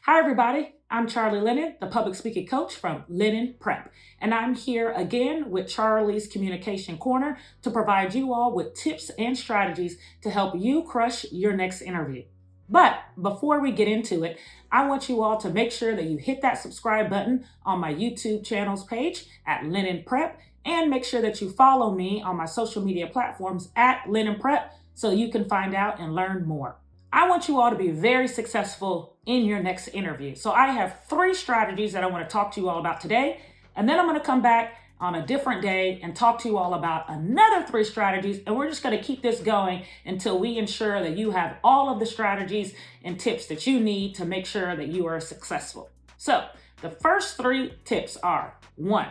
Hi, everybody. I'm Charli Lennon, the public speaking coach from Lennon Prep. And I'm here again with Charli's Communication Corner to provide you all with tips and strategies to help you crush your next interview. But before we get into it, I want you all to make sure that you hit that subscribe button on my YouTube channel's page at Lennon Prep, and make sure that you follow me on my social media platforms at Lennon Prep so you can find out and learn more. I want you all to be very successful in your next interview. So I have 3 strategies that I want to talk to you all about today. And then I'm going to come back on a different day and talk to you all about another 3 strategies. And we're just going to keep this going until we ensure that you have all of the strategies and tips that you need to make sure that you are successful. So the first 3 tips are: 1,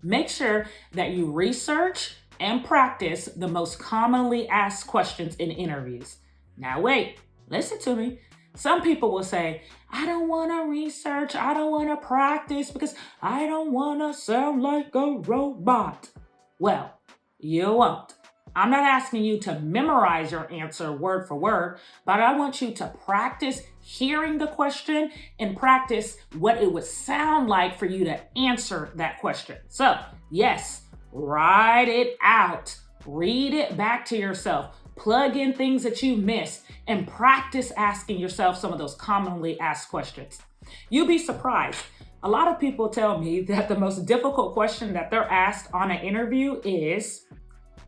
make sure that you research and practice the most commonly asked questions in interviews. Now wait, listen to me. Some people will say, I don't want to research, I don't want to practice because I don't want to sound like a robot. Well, you won't. I'm not asking you to memorize your answer word for word, but I want you to practice hearing the question and practice what it would sound like for you to answer that question. So, yes, write it out. Read it back to yourself. Plug in things that you missed and practice asking yourself some of those commonly asked questions. You'll be surprised. A lot of people tell me that the most difficult question that they're asked on an interview is,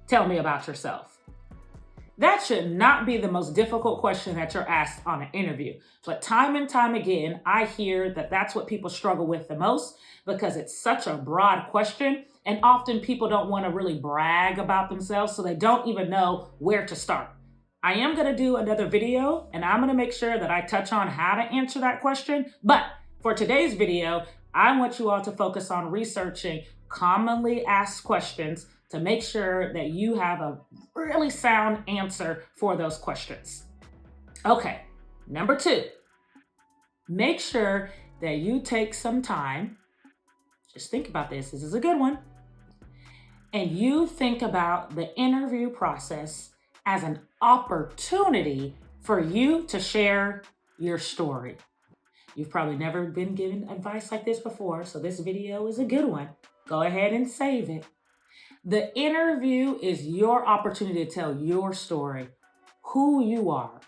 tell me about yourself. That should not be the most difficult question that you're asked on an interview. But time and time again, I hear that that's what people struggle with the most because it's such a broad question. And often people don't want to really brag about themselves, so they don't even know where to start. I am going to do another video, and I'm going to make sure that I touch on how to answer that question. But for today's video, I want you all to focus on researching commonly asked questions to make sure that you have a really sound answer for those questions. Okay, number 2, make sure that you take some time. Just think about this. This is a good one. And you think about the interview process as an opportunity for you to share your story. You've probably never been given advice like this before, so this video is a good one. Go ahead and save it. The interview is your opportunity to tell your story, who you are,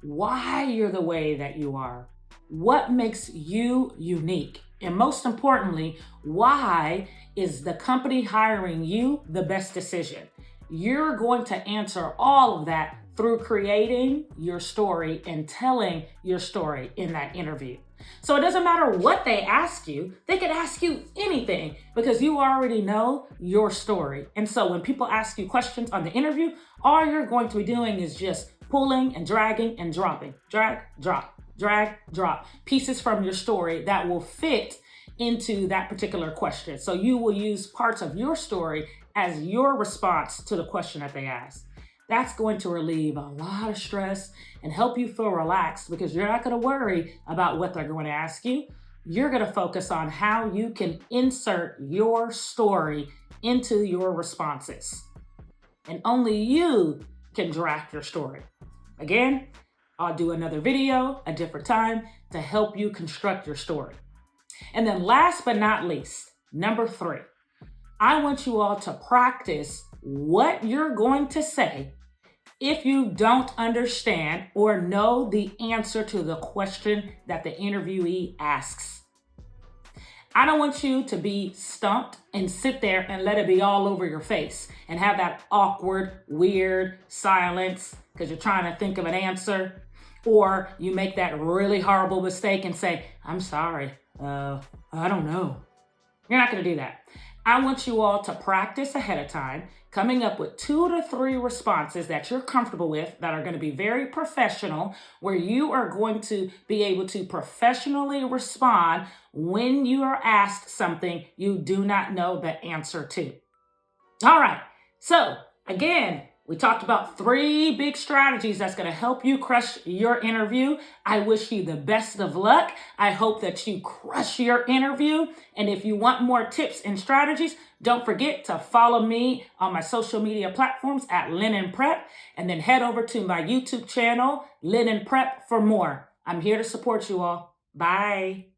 why you're the way that you are, what makes you unique, and most importantly, why is the company hiring you the best decision? You're going to answer all of that through creating your story and telling your story in that interview. So it doesn't matter what they ask you, they could ask you anything because you already know your story. And so when people ask you questions on the interview, all you're going to be doing is just pulling and dragging and dropping, drag, drop pieces from your story that will fit into that particular question. So you will use parts of your story as your response to the question that they ask. That's going to relieve a lot of stress and help you feel relaxed because you're not going to worry about what they're going to ask you. You're going to focus on how you can insert your story into your responses. And only you can draft your story. Again, I'll do another video, a different time, to help you construct your story. And then last but not least, number 3, I want you all to practice what you're going to say if you don't understand or know the answer to the question that the interviewee asks. I don't want you to be stumped and sit there and let it be all over your face and have that awkward, weird silence because you're trying to think of an answer, or you make that really horrible mistake and say, I'm sorry, I don't know. You're not going to do that. I want you all to practice ahead of time, coming up with 2 to 3 responses that you're comfortable with that are going to be very professional, where you are going to be able to professionally respond when you are asked something you do not know the answer to. All right. So again, we talked about 3 big strategies that's going to help you crush your interview. I wish you the best of luck. I hope that you crush your interview. And if you want more tips and strategies, don't forget to follow me on my social media platforms at Lennon Prep, and then head over to my YouTube channel, Lennon Prep, for more. I'm here to support you all. Bye.